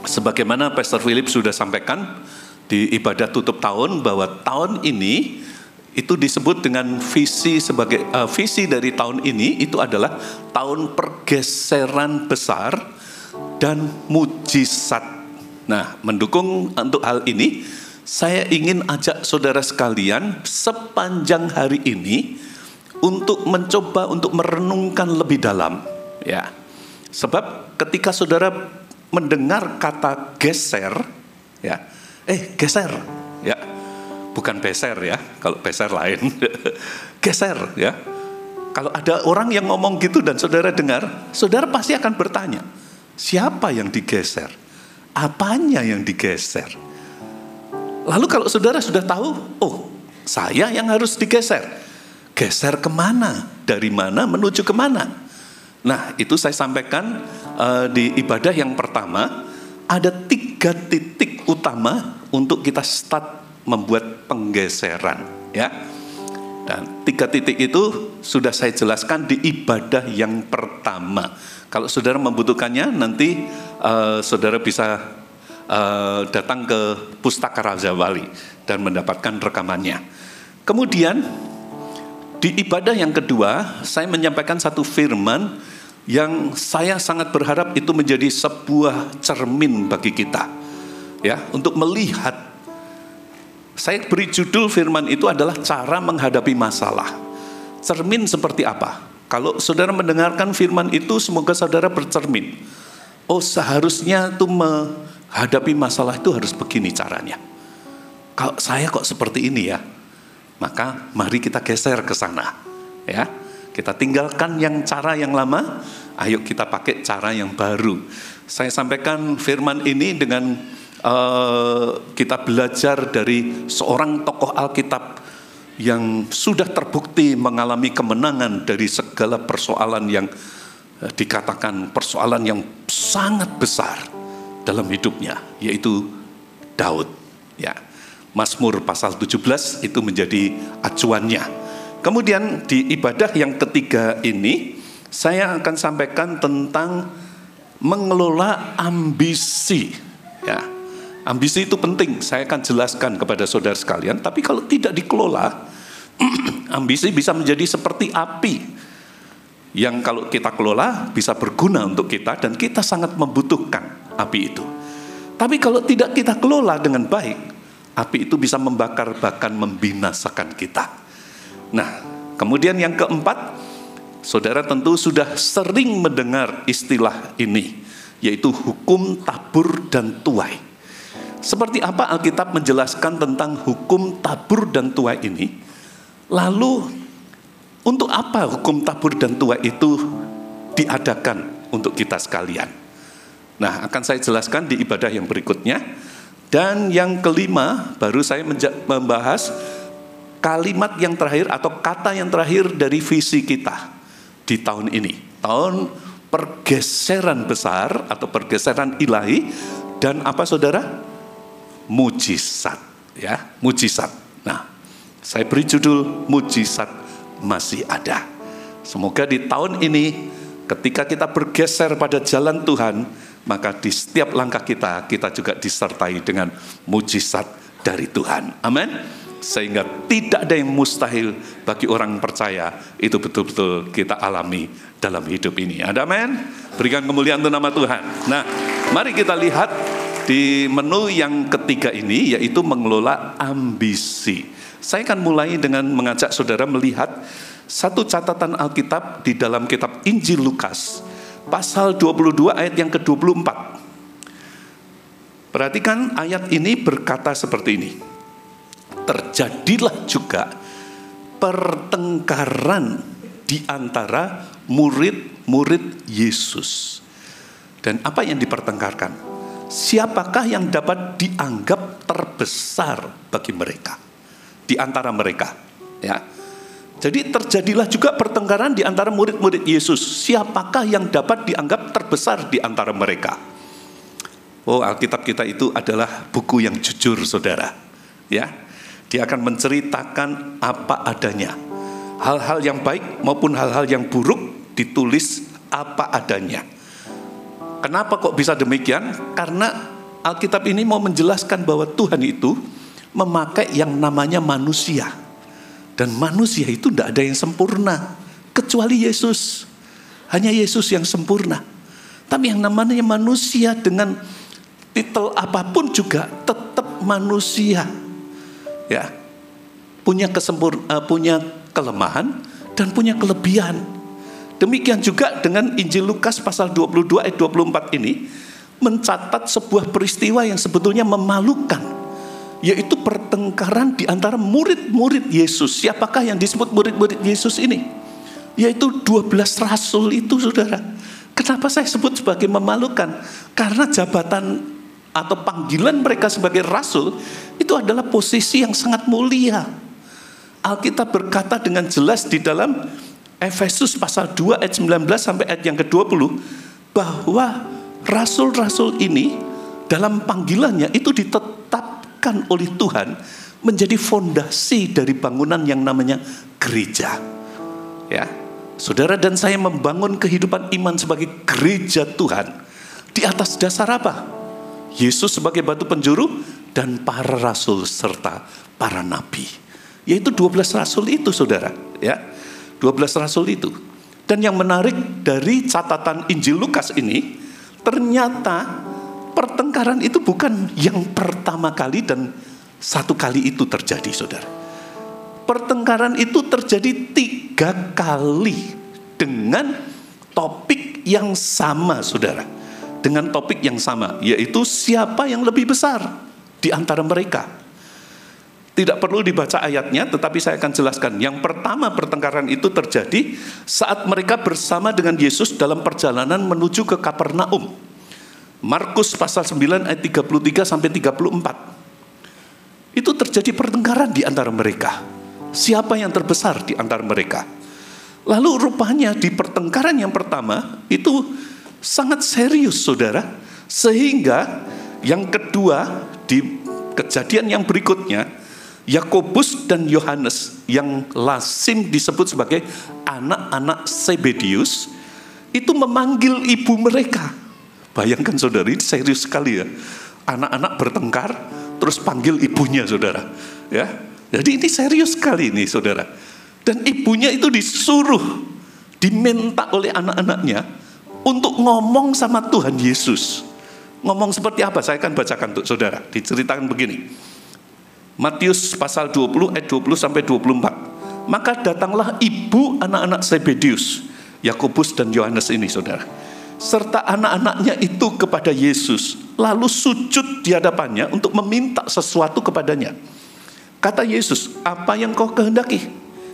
Sebagaimana Pastor Philip sudah sampaikan di ibadah tutup tahun, bahwa tahun ini itu disebut dengan visi dari tahun ini itu adalah tahun pergeseran besar dan mujizat. Nah, mendukung untuk hal ini, saya ingin ajak saudara sekalian sepanjang hari ini untuk mencoba untuk merenungkan lebih dalam, ya. Sebab ketika saudara mendengar kata geser, ya, geser, ya, bukan beser ya, kalau beser lain, geser, ya. Kalau ada orang yang ngomong gitu dan saudara dengar, saudara pasti akan bertanya, siapa yang digeser? Apanya yang digeser? Lalu kalau saudara sudah tahu, oh, saya yang harus digeser. Geser kemana? Dari mana menuju kemana? Nah, itu saya sampaikan di ibadah yang pertama, ada 3 titik utama untuk kita start membuat penggeseran, ya. Dan 3 titik itu sudah saya jelaskan di ibadah yang pertama. Kalau saudara membutuhkannya, nanti saudara bisa datang ke Pustaka Raja Wali dan mendapatkan rekamannya. Kemudian di ibadah yang kedua, saya menyampaikan satu firman yang saya sangat berharap itu menjadi sebuah cermin bagi kita, ya, untuk melihat. Saya beri judul firman itu adalah cara menghadapi masalah. Cermin seperti apa? Kalau saudara mendengarkan firman itu, semoga saudara bercermin. Oh, seharusnya itu menghadapi masalah itu harus begini caranya. Kalau saya kok seperti ini ya, maka mari kita geser ke sana, ya. Kita tinggalkan yang cara yang lama, ayo kita pakai cara yang baru. Saya sampaikan firman ini dengan kita belajar dari seorang tokoh Alkitab yang sudah terbukti mengalami kemenangan dari segala persoalan yang dikatakan persoalan yang sangat besar dalam hidupnya, yaitu Daud, ya. Mazmur pasal 17 itu menjadi acuannya. Kemudian di ibadah yang ketiga ini, saya akan sampaikan tentang mengelola ambisi, ya. Ambisi itu penting, saya akan jelaskan kepada saudara sekalian. Tapi kalau tidak dikelola, ambisi bisa menjadi seperti api, yang kalau kita kelola bisa berguna untuk kita, dan kita sangat membutuhkan api itu. Tapi kalau tidak kita kelola dengan baik, api itu bisa membakar, bahkan membinasakan kita. Nah, kemudian yang keempat, saudara tentu sudah sering mendengar istilah ini, yaitu hukum tabur dan tuai. Seperti apa Alkitab menjelaskan tentang hukum tabur dan tuai ini? Lalu, untuk apa hukum tabur dan tuai itu diadakan untuk kita sekalian? Nah, akan saya jelaskan di ibadah yang berikutnya. Dan yang kelima, baru saya membahas kalimat yang terakhir atau kata yang terakhir dari visi kita di tahun ini. Tahun pergeseran besar atau pergeseran ilahi, dan apa saudara? Mujizat, ya, mujizat. Nah, saya beri judul mujizat masih ada. Semoga di tahun ini ketika kita bergeser pada jalan Tuhan, maka di setiap langkah kita juga disertai dengan mujizat dari Tuhan. Amin. Sehingga tidak ada yang mustahil bagi orang percaya, itu betul-betul kita alami dalam hidup ini. Ada amin? Berikan kemuliaan untuk nama Tuhan. Nah, mari kita lihat di menu yang ketiga ini, yaitu mengelola ambisi. Saya akan mulai dengan mengajak saudara melihat satu catatan Alkitab di dalam kitab Injil Lukas, pasal 22 ayat yang ke-24. Perhatikan ayat ini berkata seperti ini. Terjadilah juga pertengkaran di antara murid-murid Yesus. Dan apa yang dipertengkarkan? Siapakah yang dapat dianggap terbesar bagi mereka? Di antara mereka, ya. Jadi terjadilah juga pertengkaran di antara murid-murid Yesus. Siapakah yang dapat dianggap terbesar di antara mereka? Oh, Alkitab kita itu adalah buku yang jujur, saudara. Ya, dia akan menceritakan apa adanya. Hal-hal yang baik maupun hal-hal yang buruk ditulis apa adanya. Kenapa kok bisa demikian? Karena Alkitab ini mau menjelaskan bahwa Tuhan itu memakai yang namanya manusia. Dan manusia itu tidak ada yang sempurna, kecuali Yesus. Hanya Yesus yang sempurna. Tapi yang namanya manusia dengan titel apapun juga tetap manusia. Ya, punya kelemahan dan punya kelebihan. Demikian juga dengan Injil Lukas pasal 22 ayat 24 ini mencatat sebuah peristiwa yang sebetulnya memalukan, yaitu pertengkaran di antara murid-murid Yesus. Siapakah yang disebut murid-murid Yesus ini? Yaitu 12 rasul itu, saudara. Kenapa saya sebut sebagai memalukan? Karena jabatan atau panggilan mereka sebagai rasul itu adalah posisi yang sangat mulia. Alkitab berkata dengan jelas di dalam Efesus pasal 2 ayat 19 sampai ayat yang ke-20 bahwa rasul-rasul ini dalam panggilannya itu ditetapkan oleh Tuhan menjadi fondasi dari bangunan yang namanya gereja. Ya, saudara dan saya membangun kehidupan iman sebagai gereja Tuhan di atas dasar apa? Yesus sebagai batu penjuru dan para rasul serta para nabi. Yaitu 12 rasul itu, saudara, ya. 12 rasul itu. Dan yang menarik dari catatan Injil Lukas ini, ternyata pertengkaran itu bukan yang pertama kali dan satu kali itu terjadi, saudara. Pertengkaran itu terjadi 3 kali dengan topik yang sama, saudara. Dengan topik yang sama, yaitu siapa yang lebih besar di antara mereka. Tidak perlu dibaca ayatnya, tetapi saya akan jelaskan. Yang pertama pertengkaran itu terjadi saat mereka bersama dengan Yesus dalam perjalanan menuju ke Kapernaum. Markus pasal 9 ayat 33 sampai 34. Itu terjadi pertengkaran di antara mereka. Siapa yang terbesar di antara mereka? Lalu rupanya di pertengkaran yang pertama itu sangat serius, saudara. Sehingga yang kedua di kejadian yang berikutnya, Yakobus dan Yohanes yang lazim disebut sebagai anak-anak Zebedius itu memanggil ibu mereka. Bayangkan, saudara, ini serius sekali ya. Anak-anak bertengkar terus panggil ibunya, saudara. Ya, jadi ini serius sekali nih, saudara. Dan ibunya itu disuruh, diminta oleh anak-anaknya untuk ngomong sama Tuhan Yesus. Ngomong seperti apa? Saya akan bacakan untuk saudara. Diceritakan begini. Matius pasal 20 ayat 20 sampai 24. Maka datanglah ibu anak-anak Zebedius, Yakobus dan Yohanes ini, saudara, serta anak-anaknya itu kepada Yesus, lalu sujud di hadapannya untuk meminta sesuatu kepadanya. Kata Yesus, "Apa yang kau kehendaki?"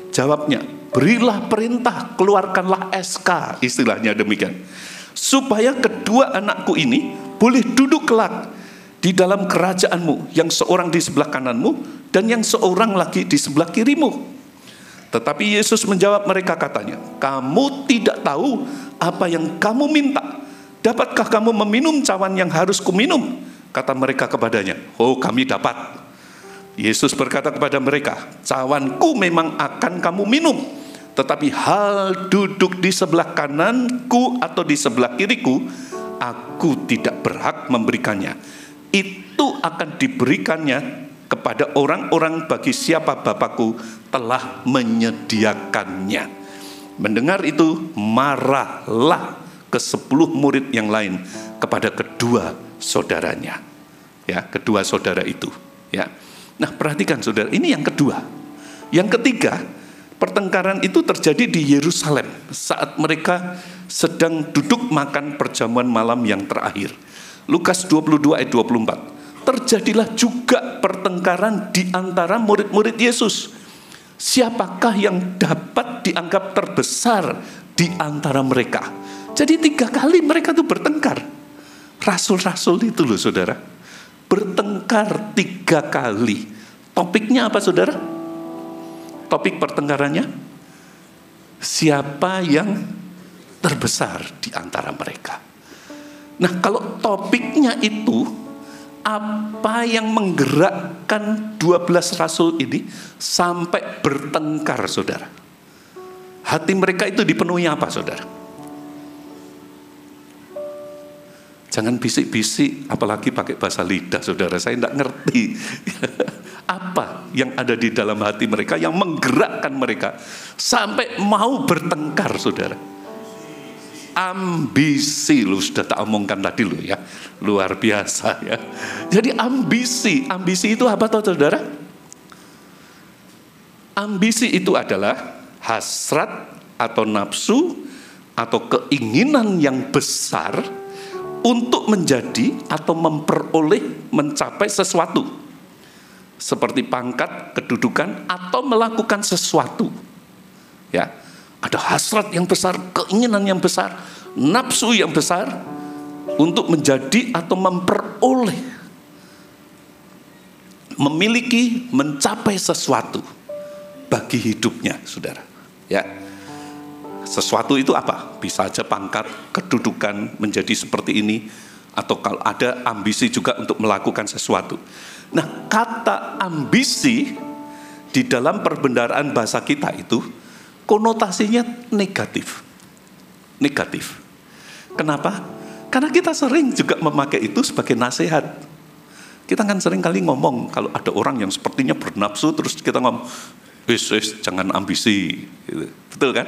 Jawabnya, "Berilah perintah, keluarkanlah SK," istilahnya demikian, "supaya kedua anakku ini boleh duduk kelak di dalam kerajaanmu, yang seorang di sebelah kananmu dan yang seorang lagi di sebelah kirimu." Tetapi Yesus menjawab mereka, katanya, "Kamu tidak tahu apa yang kamu minta. Dapatkah kamu meminum cawan yang harus kuminum?" Kata mereka kepadanya, "Oh, kami dapat." Yesus berkata kepada mereka, "Cawanku memang akan kamu minum, tetapi hal duduk di sebelah kananku atau di sebelah kiriku, aku tidak berhak memberikannya. Itu akan diberikannya kepada orang-orang bagi siapa Bapakku telah menyediakannya." Mendengar itu, marahlah ke-10 murid yang lain kepada kedua saudaranya. Ya, kedua saudara itu. Ya. Nah, perhatikan, saudara, ini yang kedua. Yang ketiga, pertengkaran itu terjadi di Yerusalem saat mereka sedang duduk makan perjamuan malam yang terakhir. Lukas 22 ayat 24. Terjadilah juga pertengkaran di antara murid-murid Yesus. Siapakah yang dapat dianggap terbesar di antara mereka? Jadi 3 kali mereka tuh bertengkar. Rasul-rasul itu loh, saudara. Bertengkar 3 kali. Topiknya apa, saudara? Topik pertengkarannya, siapa yang terbesar di antara mereka. Nah, kalau topiknya itu, apa yang menggerakkan 12 rasul ini sampai bertengkar, saudara? Hati mereka itu dipenuhi apa, saudara? Jangan bisik-bisik, apalagi pakai bahasa lidah, saudara. Saya tidak ngerti apa yang ada di dalam hati mereka yang menggerakkan mereka sampai mau bertengkar, saudara. Ambisi, lu sudah tak omongkan tadi lu ya, luar biasa ya. Jadi ambisi itu apa toh, saudara? Ambisi itu adalah hasrat atau nafsu atau keinginan yang besar untuk menjadi atau memperoleh, mencapai sesuatu. Seperti pangkat, kedudukan, atau melakukan sesuatu. Ya, ada hasrat yang besar, keinginan yang besar, nafsu yang besar untuk menjadi atau memperoleh, memiliki, mencapai sesuatu bagi hidupnya, saudara. Ya. Sesuatu itu apa? Bisa aja pangkat, kedudukan, menjadi seperti ini, atau kalau ada ambisi juga untuk melakukan sesuatu. Nah, kata ambisi di dalam perbendaharaan bahasa kita itu konotasinya negatif. Negatif. Kenapa? Karena kita sering juga memakai itu sebagai nasihat. Kita kan sering kali ngomong kalau ada orang yang sepertinya bernafsu, terus kita ngomong, jangan ambisi, gitu. Betul kan?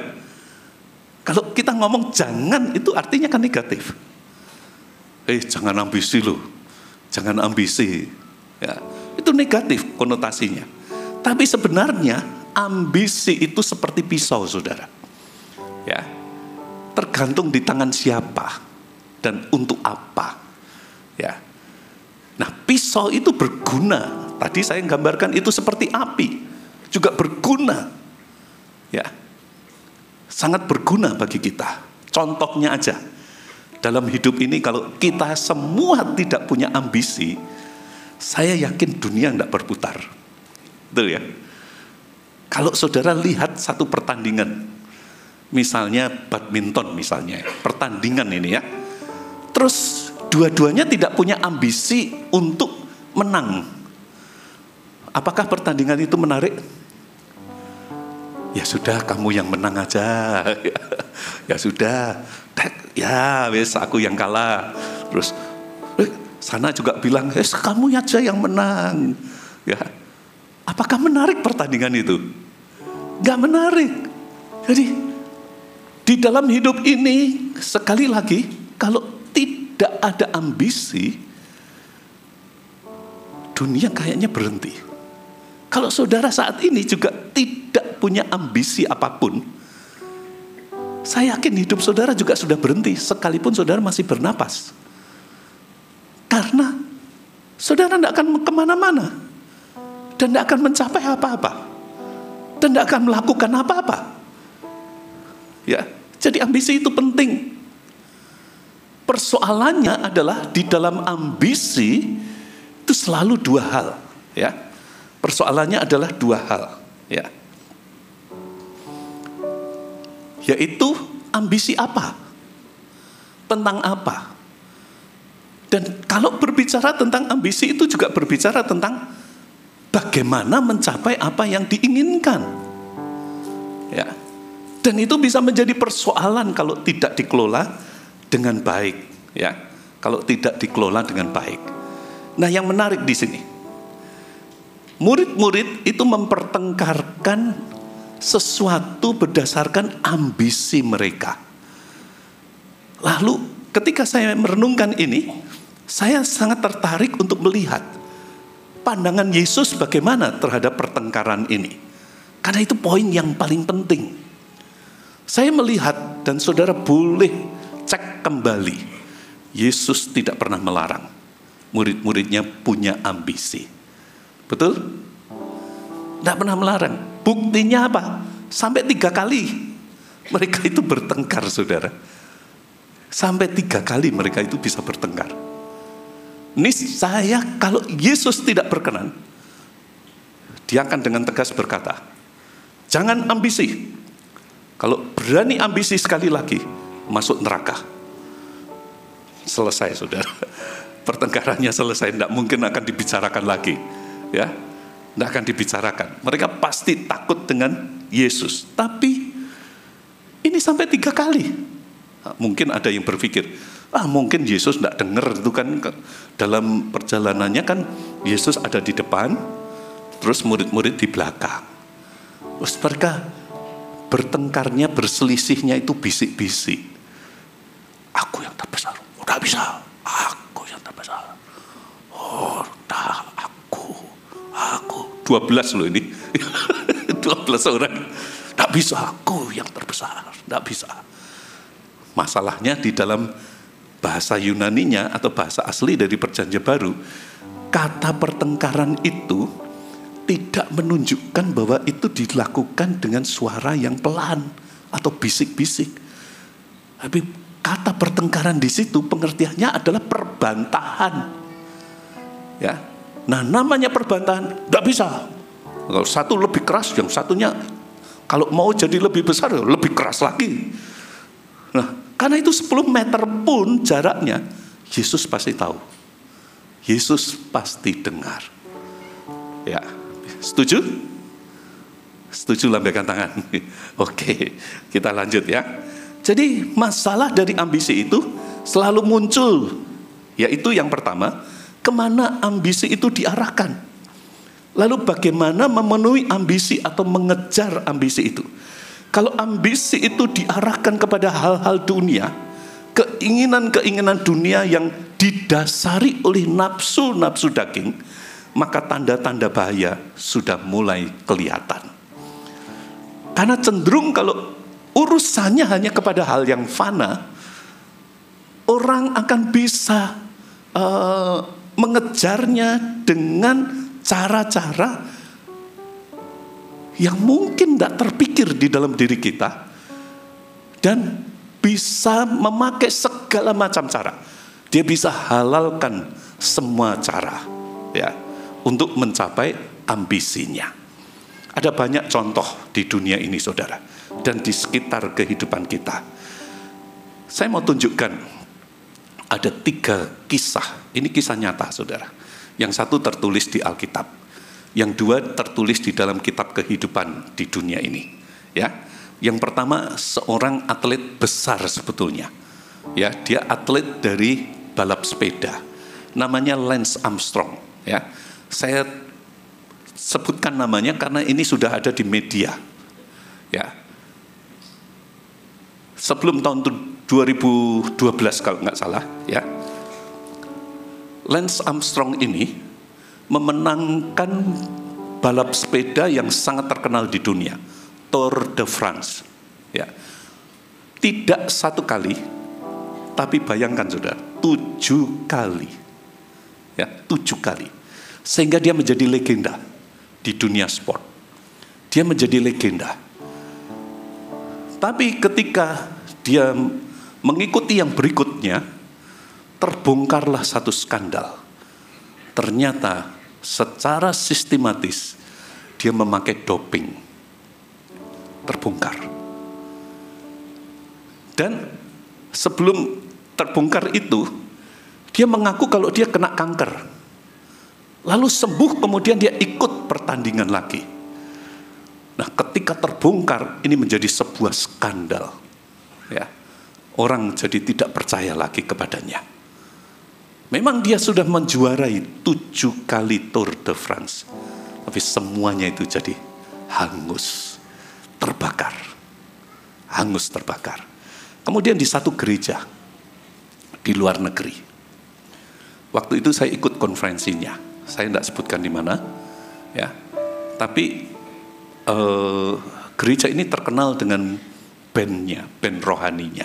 Kalau kita ngomong jangan, itu artinya kan negatif. Jangan ambisi loh, jangan ambisi. Ya, itu negatif konotasinya. Tapi sebenarnya ambisi itu seperti pisau, saudara. Ya, tergantung di tangan siapa dan untuk apa. Ya, nah pisau itu berguna. Tadi saya gambarkan itu seperti api, juga berguna. Ya. Sangat berguna bagi kita. Contohnya aja, dalam hidup ini kalau kita semua tidak punya ambisi, saya yakin dunia tidak berputar. Betul ya? Kalau saudara lihat satu pertandingan, misalnya badminton misalnya, pertandingan ini ya, terus dua-duanya tidak punya ambisi untuk menang, apakah pertandingan itu menarik? Ya sudah, kamu yang menang aja. Ya sudah, ya wes aku yang kalah. Terus sana juga bilang, kamu aja yang menang. Ya, apakah menarik pertandingan itu? Gak menarik. Jadi di dalam hidup ini sekali lagi, kalau tidak ada ambisi, dunia kayaknya berhenti. Kalau saudara saat ini juga tidak punya ambisi apapun, saya yakin hidup saudara juga sudah berhenti, sekalipun saudara masih bernapas. Karena saudara tidak akan kemana-mana, dan tidak akan mencapai apa-apa, dan tidak akan melakukan apa-apa. Ya, jadi ambisi itu penting. Persoalannya adalah di dalam ambisi itu selalu dua hal, ya. Persoalannya adalah dua hal, ya. Yaitu ambisi apa? Tentang apa? Dan kalau berbicara tentang ambisi itu juga berbicara tentang bagaimana mencapai apa yang diinginkan. Ya. Dan itu bisa menjadi persoalan kalau tidak dikelola dengan baik, ya. Kalau tidak dikelola dengan baik. Nah, yang menarik di sini, murid-murid itu mempertengkarkan sesuatu berdasarkan ambisi mereka. Lalu ketika saya merenungkan ini, saya sangat tertarik untuk melihat pandangan Yesus bagaimana terhadap pertengkaran ini. Karena itu poin yang paling penting. Saya melihat, dan saudara boleh cek kembali, Yesus tidak pernah melarang murid-muridnya punya ambisi. Betul? Tidak pernah melarang. Buktinya apa? Sampai 3 kali mereka itu bertengkar, saudara. Sampai 3 kali mereka itu bisa bertengkar. Ini saya, kalau Yesus tidak berkenan, dia akan dengan tegas berkata, jangan ambisi. Kalau berani ambisi sekali lagi, masuk neraka. Selesai, saudara. Pertengkarannya selesai, tidak mungkin akan dibicarakan lagi. Ya, tidak akan dibicarakan. Mereka pasti takut dengan Yesus. Tapi ini sampai 3 kali. Mungkin ada yang berpikir, Mungkin Yesus tidak dengar itu kan, dalam perjalanannya kan Yesus ada di depan, terus murid-murid di belakang. Terus mereka bertengkarnya, berselisihnya itu bisik-bisik. Aku yang terbesar, udah bisa. Aku yang terbesar. Oh, dah aku. 12 loh ini. 12 orang. Tidak bisa, aku yang terbesar. Tidak bisa. Masalahnya di dalam bahasa Yunaninya atau bahasa asli dari Perjanjian Baru, kata pertengkaran itu tidak menunjukkan bahwa itu dilakukan dengan suara yang pelan atau bisik-bisik. Tapi kata pertengkaran di situ pengertiannya adalah perbantahan. Ya. Nah, namanya perbantahan tidak bisa. Kalau satu lebih keras, yang satunya kalau mau jadi lebih besar lebih keras lagi. Nah, karena itu 10 meter pun jaraknya, Yesus pasti tahu. Yesus pasti dengar. Ya, setuju? Setuju, lambaikan tangan. Oke, kita lanjut ya. Jadi masalah dari ambisi itu selalu muncul. Yaitu yang pertama, kemana ambisi itu diarahkan. Lalu bagaimana memenuhi ambisi atau mengejar ambisi itu. Kalau ambisi itu diarahkan kepada hal-hal dunia, keinginan-keinginan dunia yang didasari oleh nafsu-nafsu daging, maka tanda-tanda bahaya sudah mulai kelihatan. Karena cenderung kalau urusannya hanya kepada hal yang fana, orang akan bisa mengejarnya dengan cara-cara yang mungkin tidak terpikir di dalam diri kita, dan bisa memakai segala macam cara. Dia bisa halalkan semua cara ya untuk mencapai ambisinya. Ada banyak contoh di dunia ini, saudara, dan di sekitar kehidupan kita. Saya mau tunjukkan ada 3 kisah. Ini kisah nyata, saudara. Yang satu tertulis di Alkitab, yang 2 tertulis di dalam kitab kehidupan di dunia ini. Ya, yang pertama seorang atlet besar sebetulnya. Ya, dia atlet dari balap sepeda. Namanya Lance Armstrong. Ya, saya sebutkan namanya karena ini sudah ada di media. Ya, sebelum tahun 2012 kalau nggak salah. Ya, Lance Armstrong ini memenangkan balap sepeda yang sangat terkenal di dunia, Tour de France. Ya, tidak 1 kali, tapi bayangkan saudara, 7 kali. Ya, 7 kali. Sehingga dia menjadi legenda di dunia sport. Dia menjadi legenda. Tapi ketika dia mengikuti yang berikutnya, terbongkarlah satu skandal. Ternyata secara sistematis dia memakai doping. Terbongkar. Dan sebelum terbongkar itu, dia mengaku kalau dia kena kanker. Lalu sembuh, kemudian dia ikut pertandingan lagi. Nah, ketika terbongkar, ini menjadi sebuah skandal. Ya, orang jadi tidak percaya lagi kepadanya. Memang dia sudah menjuarai 7 kali Tour de France, tapi semuanya itu jadi hangus, terbakar. Hangus, terbakar. Kemudian di satu gereja di luar negeri. Waktu itu saya ikut konferensinya. Saya tidak sebutkan di mana, ya. Tapi gereja ini terkenal dengan bandnya, band rohaninya.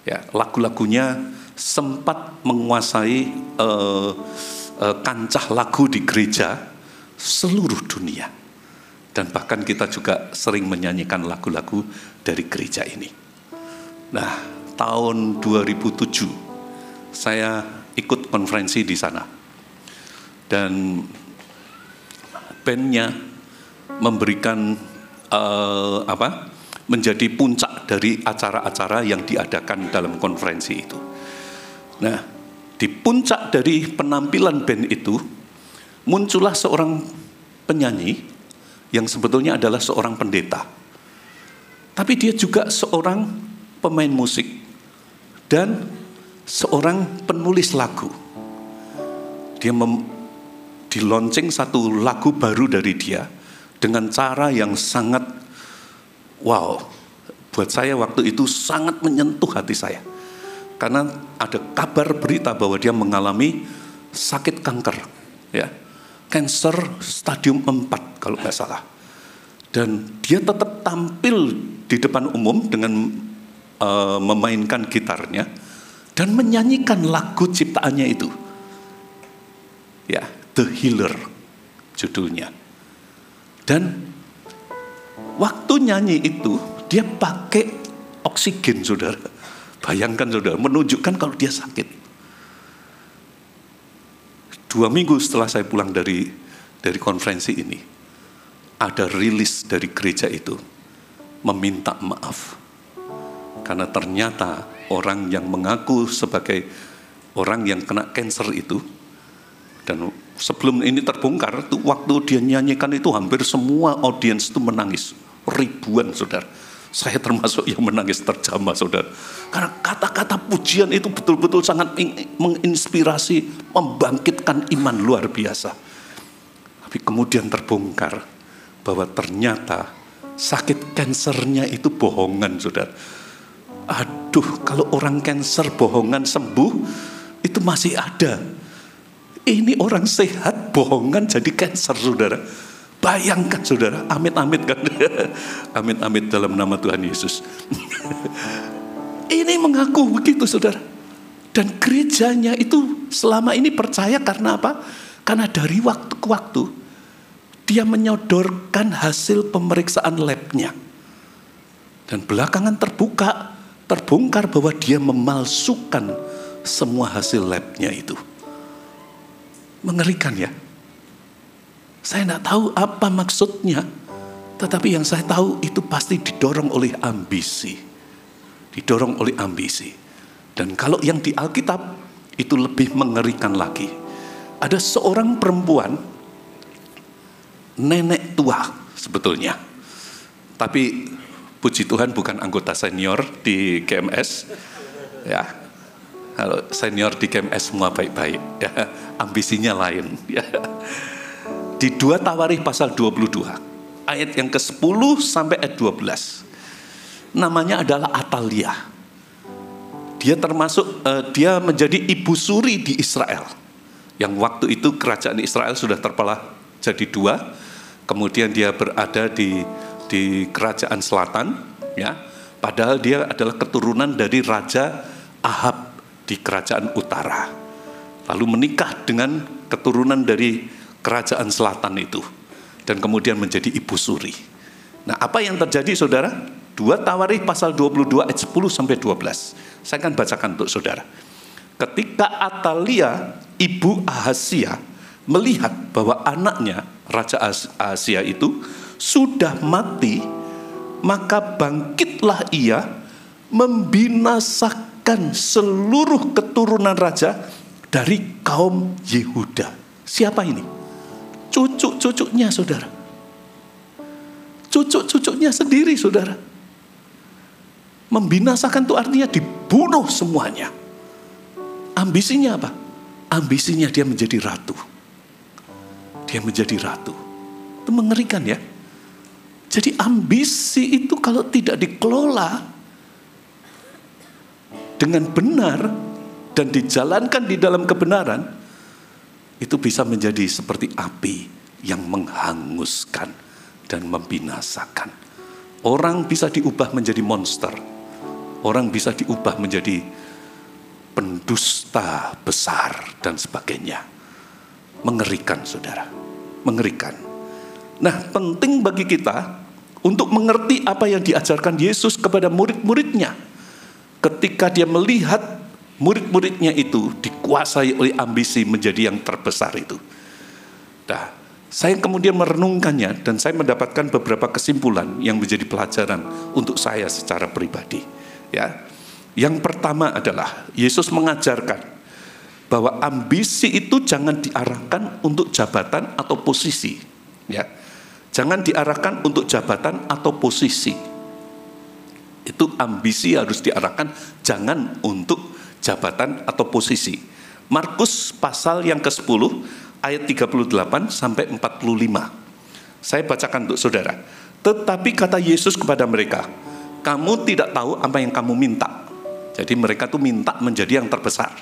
Ya, lagu-lagunya sempat menguasai kancah lagu di gereja seluruh dunia. Dan bahkan kita juga sering menyanyikan lagu-lagu dari gereja ini. Nah, tahun 2007 saya ikut konferensi di sana. Dan bandnya memberikan menjadi puncak dari acara-acara yang diadakan dalam konferensi itu. Nah, di puncak dari penampilan band itu muncullah seorang penyanyi yang sebetulnya adalah seorang pendeta. Tapi dia juga seorang pemain musik dan seorang penulis lagu. Dia di launching satu lagu baru dari dia dengan cara yang sangat wow. Buat saya waktu itu sangat menyentuh hati saya. Karena ada kabar berita bahwa dia mengalami sakit kanker, ya. Cancer stadium 4 kalau nggak salah. Dan dia tetap tampil di depan umum dengan memainkan gitarnya dan menyanyikan lagu ciptaannya itu. Ya, The Healer judulnya. Dan waktu nyanyi itu dia pakai oksigen, saudara. Bayangkan saudara, menunjukkan kalau dia sakit. 2 minggu setelah saya pulang dari konferensi ini, ada rilis dari gereja itu meminta maaf. Karena ternyata orang yang mengaku sebagai orang yang kena kanker itu, dan sebelum ini terbongkar, tuh, waktu dia nyanyikan itu hampir semua audiens itu menangis. Ribuan, saudara. Saya termasuk yang menangis terjamah, saudara. Karena kata-kata pujian itu betul-betul sangat menginspirasi, membangkitkan iman luar biasa. Tapi kemudian terbongkar bahwa ternyata sakit kansernya itu bohongan, saudara. Aduh, kalau orang kanker bohongan sembuh, itu masih ada. Ini orang sehat bohongan jadi kanker, saudara. Bayangkan saudara, amit-amit kan. Amit-amit dalam nama Tuhan Yesus. Ini mengaku begitu saudara. Dan gerejanya itu selama ini percaya karena apa? Karena dari waktu ke waktu dia menyodorkan hasil pemeriksaan labnya. Dan belakangan terbongkar bahwa dia memalsukan semua hasil labnya itu. Mengerikan ya. Saya tidak tahu apa maksudnya, tetapi yang saya tahu itu pasti didorong oleh ambisi. Didorong oleh ambisi. Dan kalau yang di Alkitab itu lebih mengerikan lagi. Ada seorang perempuan, nenek tua sebetulnya. Tapi puji Tuhan bukan anggota senior di GMS. Ya, kalau senior di GMS semua baik-baik. Ya, ambisinya lain. Ya. Di 2 Tawarikh pasal 22, ayat yang ke-10 sampai ayat 12. Namanya adalah Atalia. Dia dia menjadi ibu suri di Israel. Yang waktu itu kerajaan Israel sudah terbelah jadi 2. Kemudian dia berada di kerajaan selatan, ya. Padahal dia adalah keturunan dari Raja Ahab di kerajaan utara. Lalu menikah dengan keturunan dari kerajaan selatan itu. Dan kemudian menjadi ibu suri. Nah, apa yang terjadi saudara? 2 Tawarikh pasal 22 ayat 10 sampai 12. Saya akan bacakan untuk saudara. Ketika Atalia, ibu Ahazia, melihat bahwa anaknya, Raja Ahazia itu, sudah mati, maka bangkitlah ia membinasakan seluruh keturunan raja dari kaum Yehuda. Siapa ini? Cucu-cucunya saudara. Cucu-cucunya sendiri saudara. Membinasakan itu artinya dibunuh semuanya. Ambisinya apa? Ambisinya dia menjadi ratu. Dia menjadi ratu. Itu mengerikan ya. Jadi ambisi itu kalau tidak dikelola dengan benar dan dijalankan di dalam kebenaran, itu bisa menjadi seperti api yang menghanguskan dan membinasakan. Orang bisa diubah menjadi monster. Orang bisa diubah menjadi pendusta besar dan sebagainya. Mengerikan saudara. Mengerikan. Nah, penting bagi kita untuk mengerti apa yang diajarkan Yesus kepada murid-muridnya. Ketika dia melihat murid-muridnya itu dikuasai oleh ambisi menjadi yang terbesar itu. Nah, saya kemudian merenungkannya dan saya mendapatkan beberapa kesimpulan yang menjadi pelajaran untuk saya secara pribadi. Ya, yang pertama adalah Yesus mengajarkan bahwa ambisi itu jangan diarahkan untuk jabatan atau posisi. Ya, jangan diarahkan untuk jabatan atau posisi. Itu ambisi harus diarahkan jangan untuk jabatan atau posisi. Markus pasal yang ke-10 ayat 38 sampai 45. Saya bacakan untuk saudara. Tetapi kata Yesus kepada mereka, kamu tidak tahu apa yang kamu minta. Jadi mereka tuh minta menjadi yang terbesar.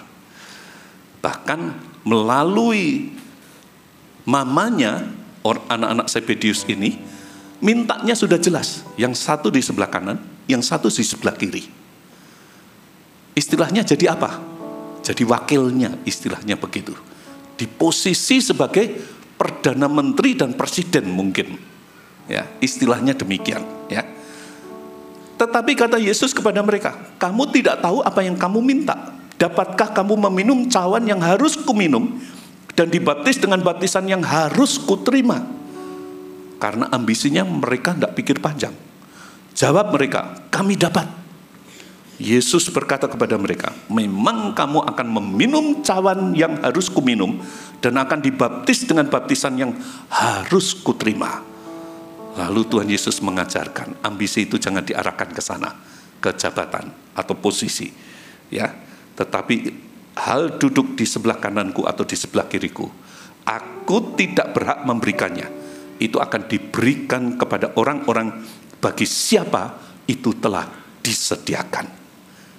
Bahkan melalui mamanya anak-anak Zebedius ini, mintanya sudah jelas. Yang satu di sebelah kanan, yang satu di sebelah kiri. Istilahnya jadi apa? Jadi wakilnya, istilahnya begitu. Di posisi sebagai Perdana Menteri dan Presiden mungkin. Ya, istilahnya demikian, ya. Tetapi kata Yesus kepada mereka, kamu tidak tahu apa yang kamu minta. Dapatkah kamu meminum cawan yang harus kuminum dan dibaptis dengan baptisan yang harus kuterima? Karena ambisinya mereka tidak pikir panjang. Jawab mereka, kami dapat. Yesus berkata kepada mereka, memang kamu akan meminum cawan yang harus kuminum dan akan dibaptis dengan baptisan yang harus kuterima. Lalu Tuhan Yesus mengajarkan, ambisi itu jangan diarahkan ke sana, ke jabatan atau posisi, ya. Tetapi hal duduk di sebelah kananku atau di sebelah kiriku, aku tidak berhak memberikannya. Itu akan diberikan kepada orang-orang bagi siapa itu telah disediakan.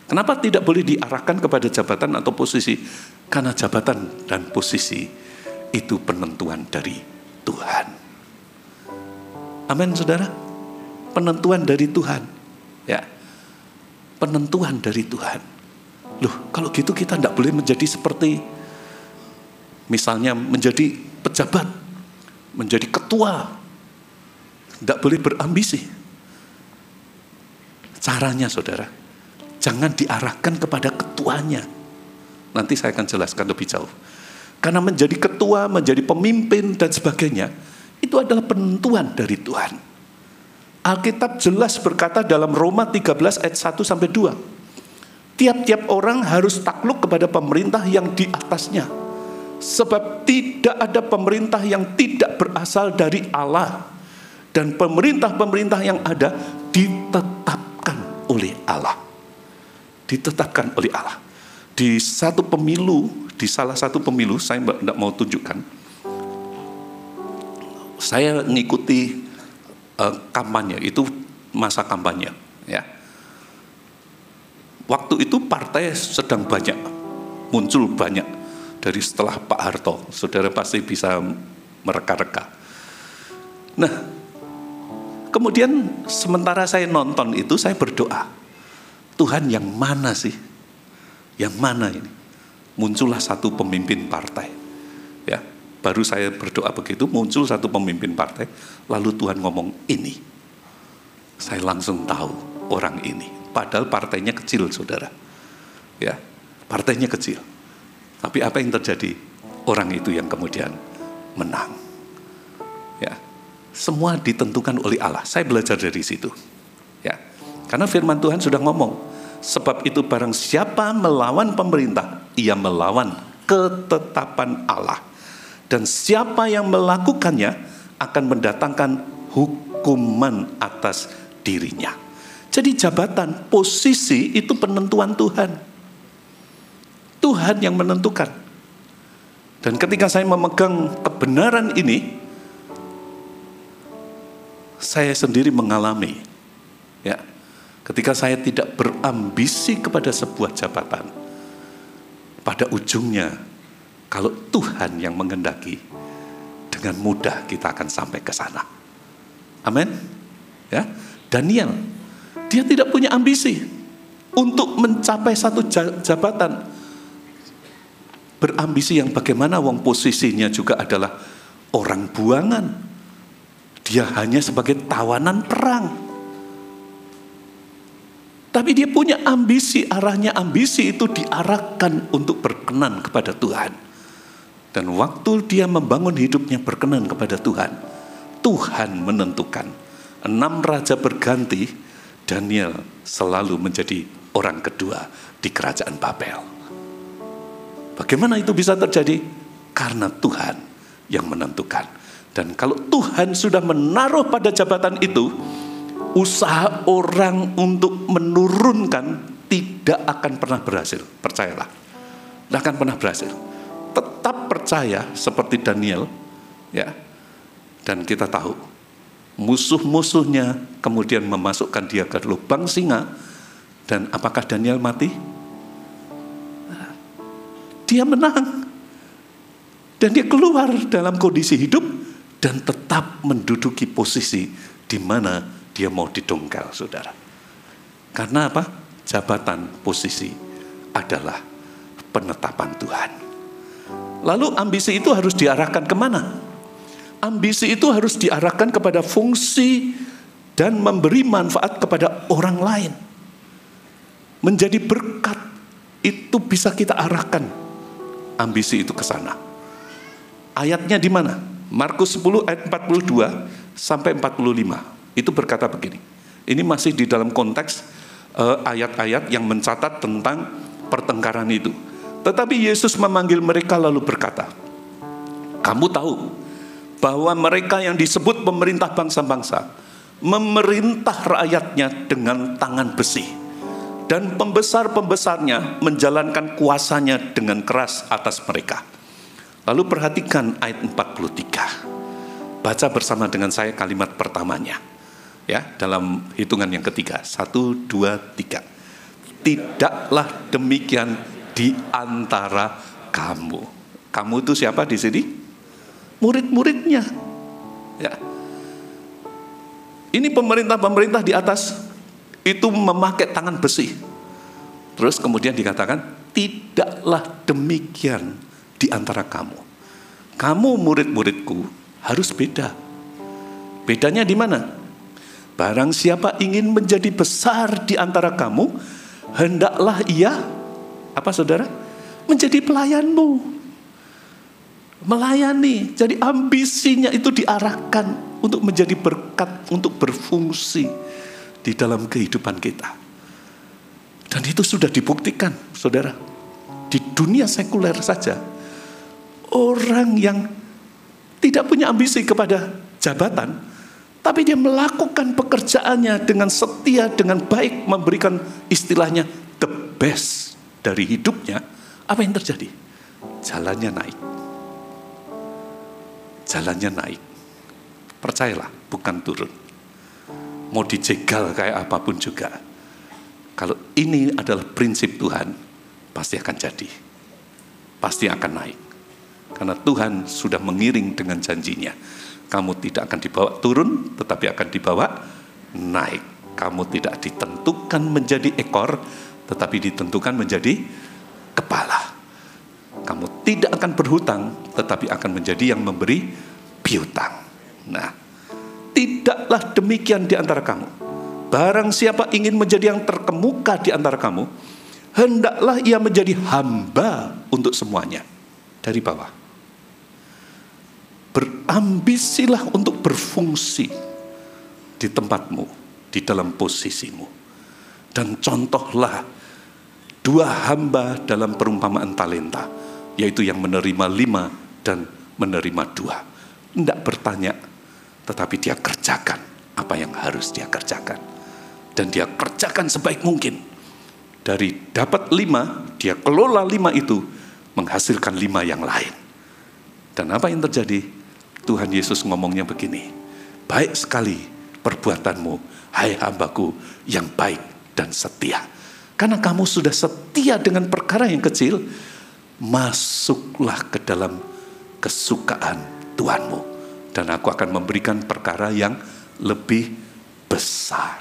Kenapa tidak boleh diarahkan kepada jabatan atau posisi? Karena jabatan dan posisi itu penentuan dari Tuhan. Amin, saudara. Penentuan dari Tuhan, ya. Penentuan dari Tuhan. Loh, kalau gitu kita tidak boleh menjadi seperti, misalnya menjadi pejabat, menjadi ketua, tidak boleh berambisi. Caranya, saudara, jangan diarahkan kepada ketuanya. Nanti saya akan jelaskan lebih jauh. Karena menjadi ketua, menjadi pemimpin dan sebagainya, itu adalah penentuan dari Tuhan. Alkitab jelas berkata dalam Roma 13 ayat 1 sampai 2. Tiap-tiap orang harus takluk kepada pemerintah yang di atasnya. Sebab tidak ada pemerintah yang tidak berasal dari Allah. Dan pemerintah-pemerintah yang ada ditetapkan oleh Allah. Ditetapkan oleh Allah. Di satu pemilu, di salah satu pemilu, saya tidak mau tunjukkan. Saya mengikuti kampanye, itu masa kampanye, ya. Waktu itu partai sedang banyak, muncul banyak dari setelah Pak Harto. Saudara pasti bisa mereka-reka. Nah, kemudian sementara saya nonton itu, saya berdoa, Tuhan yang mana sih? Yang mana ini? Muncullah satu pemimpin partai, ya. Baru saya berdoa begitu, muncul satu pemimpin partai, lalu Tuhan ngomong ini. Saya langsung tahu orang ini. Padahal partainya kecil, saudara. Ya, partainya kecil. Tapi apa yang terjadi? Orang itu yang kemudian menang. Ya, semua ditentukan oleh Allah. Saya belajar dari situ. Ya, karena firman Tuhan sudah ngomong, sebab itu barang siapa melawan pemerintah, ia melawan ketetapan Allah. Dan siapa yang melakukannya akan mendatangkan hukuman atas dirinya. Jadi jabatan, posisi itu penentuan Tuhan. Tuhan yang menentukan. Dan ketika saya memegang kebenaran ini, saya sendiri mengalami, ya, ketika saya tidak berambisi kepada sebuah jabatan, pada ujungnya, kalau Tuhan yang menghendaki, dengan mudah kita akan sampai ke sana. Amin. Ya, Daniel, dia tidak punya ambisi untuk mencapai satu jabatan. Berambisi yang bagaimana, wong posisinya juga adalah orang buangan. Dia hanya sebagai tawanan perang. Tapi dia punya ambisi, arahnya ambisi itu diarahkan untuk berkenan kepada Tuhan. Dan waktu dia membangun hidupnya berkenan kepada Tuhan, Tuhan menentukan 6 raja berganti, Daniel selalu menjadi orang kedua di kerajaan Babel. Bagaimana itu bisa terjadi? Karena Tuhan yang menentukan. Dan kalau Tuhan sudah menaruh pada jabatan itu, usaha orang untuk menurunkan tidak akan pernah berhasil. Percayalah, tidak akan pernah berhasil. Tetap percaya seperti Daniel, ya. Dan kita tahu musuh-musuhnya kemudian memasukkan dia ke lubang singa. Dan apakah Daniel mati? Dia menang. Dan dia keluar dalam kondisi hidup dan tetap menduduki posisi di mana dia mau didongkel, saudara. Karena apa? Jabatan, posisi adalah penetapan Tuhan. Lalu ambisi itu harus diarahkan kemana? Ambisi itu harus diarahkan kepada fungsi dan memberi manfaat kepada orang lain. Menjadi berkat itu bisa kita arahkan ambisi itu ke sana. Ayatnya di mana? Markus 10 ayat 42 sampai 45. Itu berkata begini. Ini masih di dalam konteks ayat-ayat yang mencatat tentang pertengkaran itu. Tetapi Yesus memanggil mereka lalu berkata, kamu tahu bahwa mereka yang disebut pemerintah bangsa-bangsa memerintah rakyatnya dengan tangan besi, dan pembesar-pembesarnya menjalankan kuasanya dengan keras atas mereka. Lalu perhatikan ayat 43. Baca bersama dengan saya kalimat pertamanya, ya, dalam hitungan yang ketiga. 1, 2, 3. Tidaklah demikian di antara kamu. Kamu itu siapa di sini? Murid-muridnya. Ya. Ini pemerintah-pemerintah di atas itu memakai tangan besi. Terus kemudian dikatakan, tidaklah demikian di antara kamu. Kamu murid-muridku harus beda. Bedanya di mana? Barang siapa ingin menjadi besar di antara kamu, hendaklah ia, apa saudara? Menjadi pelayanmu. Melayani. Jadi ambisinya itu diarahkan untuk menjadi berkat, untuk berfungsi di dalam kehidupan kita. Dan itu sudah dibuktikan, saudara. Di dunia sekuler saja, orang yang tidak punya ambisi kepada jabatan, tapi dia melakukan pekerjaannya dengan setia, dengan baik, memberikan istilahnya the best dari hidupnya, apa yang terjadi? Jalannya naik. Jalannya naik. Percayalah, bukan turun. Mau dijegal kayak apapun juga. Kalau ini adalah prinsip Tuhan, pasti akan jadi. Pasti akan naik. Karena Tuhan sudah mengiring dengan janjinya. Kamu tidak akan dibawa turun, tetapi akan dibawa naik. Kamu tidak ditentukan menjadi ekor, tetapi ditentukan menjadi kepala. Kamu tidak akan berhutang, tetapi akan menjadi yang memberi piutang. Nah, tidaklah demikian di antara kamu. Barang siapa ingin menjadi yang terkemuka di antara kamu, hendaklah ia menjadi hamba untuk semuanya. Dari bawah. Berambisilah untuk berfungsi di tempatmu, di dalam posisimu. Dan contohlah 2 hamba dalam perumpamaan talenta, yaitu yang menerima 5 dan menerima 2. Tidak bertanya, tetapi dia kerjakan apa yang harus dia kerjakan. Dan dia kerjakan sebaik mungkin. Dari dapat 5, dia kelola 5 itu, menghasilkan 5 yang lain. Dan apa yang terjadi? Tuhan Yesus ngomongnya begini, baik sekali perbuatanmu, hai hambaku yang baik dan setia. Karena kamu sudah setia dengan perkara yang kecil, masuklah ke dalam kesukaan Tuhanmu, dan aku akan memberikan perkara yang lebih besar.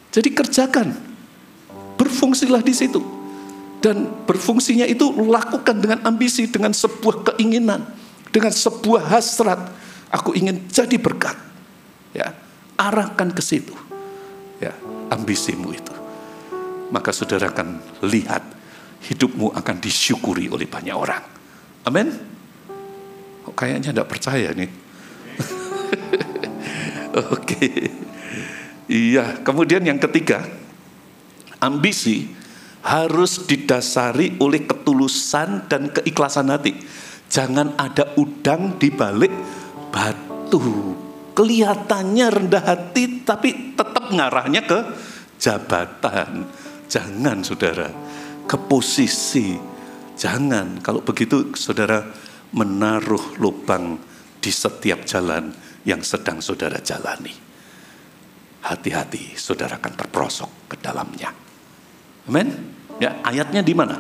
Jadi kerjakan, berfungsilah di situ, dan berfungsinya itu lakukan dengan ambisi, dengan sebuah keinginan, dengan sebuah hasrat. Aku ingin jadi berkat, ya, arahkan ke situ, ya, ambisimu itu. Maka saudara akan lihat hidupmu akan disyukuri oleh banyak orang. Amin. Kok kayaknya tidak percaya nih. Oke. Iya, kemudian yang ketiga, ambisi harus didasari oleh ketulusan dan keikhlasan hati. Jangan ada udang di balik batu. Kelihatannya rendah hati tapi tetap ngarahnya ke jabatan. Jangan saudara, ke posisi. Jangan, kalau begitu saudara menaruh lubang di setiap jalan yang sedang saudara jalani. Hati-hati, saudara akan terperosok ke dalamnya. Amin. Ya, ayatnya di mana?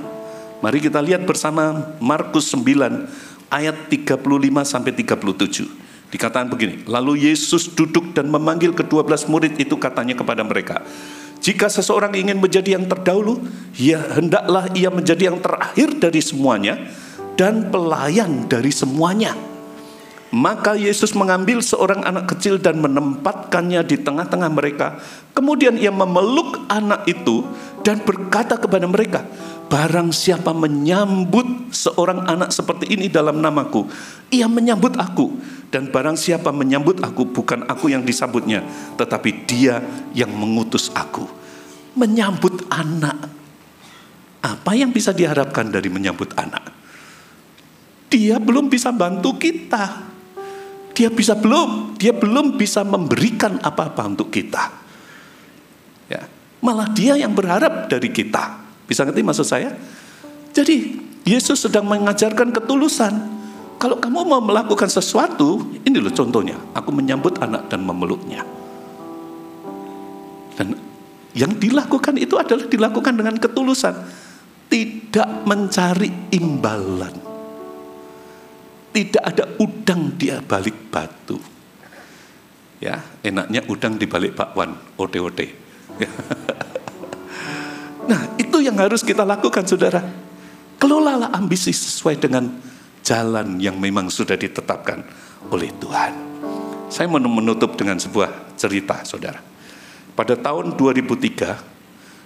Mari kita lihat bersama Markus 9 ayat 35 sampai 37. Dikatakan begini, lalu Yesus duduk dan memanggil ke-12 murid itu, katanya kepada mereka, jika seseorang ingin menjadi yang terdahulu, ya hendaklah ia menjadi yang terakhir dari semuanya dan pelayan dari semuanya. Maka Yesus mengambil seorang anak kecil dan menempatkannya di tengah-tengah mereka. Kemudian ia memeluk anak itu dan berkata kepada mereka, barang siapa menyambut seorang anak seperti ini dalam namaku, ia menyambut aku. Dan barang siapa menyambut aku, bukan aku yang disambutnya, tetapi dia yang mengutus aku. Menyambut anak. Apa yang bisa diharapkan dari menyambut anak? Dia belum bisa bantu kita. Dia belum bisa memberikan apa-apa untuk kita. Ya, malah dia yang berharap dari kita. Bisa ngerti maksud saya? Jadi Yesus sedang mengajarkan ketulusan. Kalau kamu mau melakukan sesuatu, ini loh contohnya, aku menyambut anak dan memeluknya. Dan yang dilakukan itu adalah dilakukan dengan ketulusan, tidak mencari imbalan. Tidak ada udang di balik batu. Ya, enaknya udang di balik bakwan, ote-ote. Nah, itu yang harus kita lakukan, saudara. Kelolalah ambisi sesuai dengan jalan yang memang sudah ditetapkan oleh Tuhan. Saya mau menutup dengan sebuah cerita, saudara. Pada tahun 2003,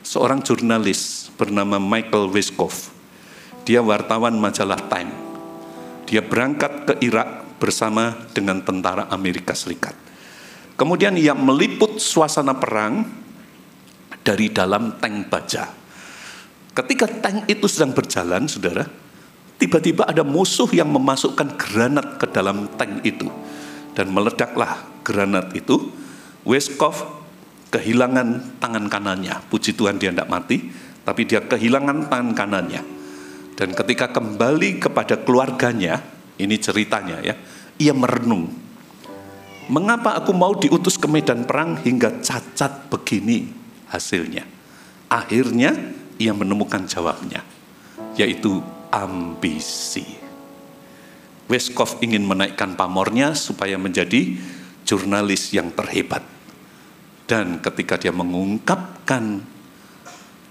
seorang jurnalis bernama Michael Wiskoff, dia wartawan majalah Time. Dia berangkat ke Irak bersama dengan tentara Amerika Serikat. Kemudian ia meliput suasana perang dari dalam tank baja. Ketika tank itu sedang berjalan, saudara, tiba-tiba ada musuh yang memasukkan granat ke dalam tank itu. Dan meledaklah granat itu. Wiskoff kehilangan tangan kanannya. Puji Tuhan dia tidak mati, tapi dia kehilangan tangan kanannya. Dan ketika kembali kepada keluarganya, ini ceritanya ya, ia merenung. Mengapa aku mau diutus ke medan perang hingga cacat begini hasilnya? Akhirnya ia menemukan jawabnya, yaitu ambisi. Wiskoff ingin menaikkan pamornya supaya menjadi jurnalis yang terhebat. Dan ketika dia mengungkapkan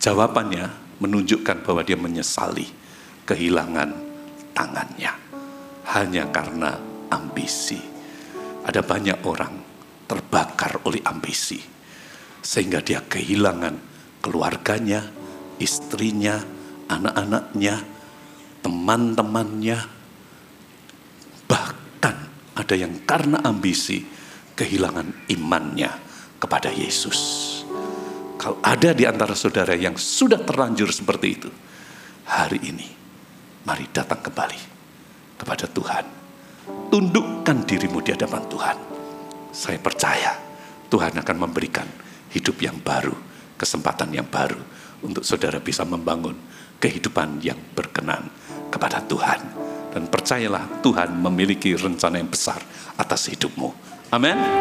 jawabannya, menunjukkan bahwa dia menyesali kehilangan tangannya hanya karena ambisi. Ada banyak orang terbakar oleh ambisi sehingga dia kehilangan keluarganya, istrinya, anak-anaknya, teman-temannya. Bahkan ada yang karena ambisi kehilangan imannya kepada Yesus. Kalau ada di antara saudara yang sudah terlanjur seperti itu, hari ini mari datang kembali kepada Tuhan. Tundukkan dirimu di hadapan Tuhan. Saya percaya Tuhan akan memberikan hidup yang baru, kesempatan yang baru untuk saudara bisa membangun kehidupan yang berkenan kepada Tuhan. Dan percayalah Tuhan memiliki rencana yang besar atas hidupmu. Amin.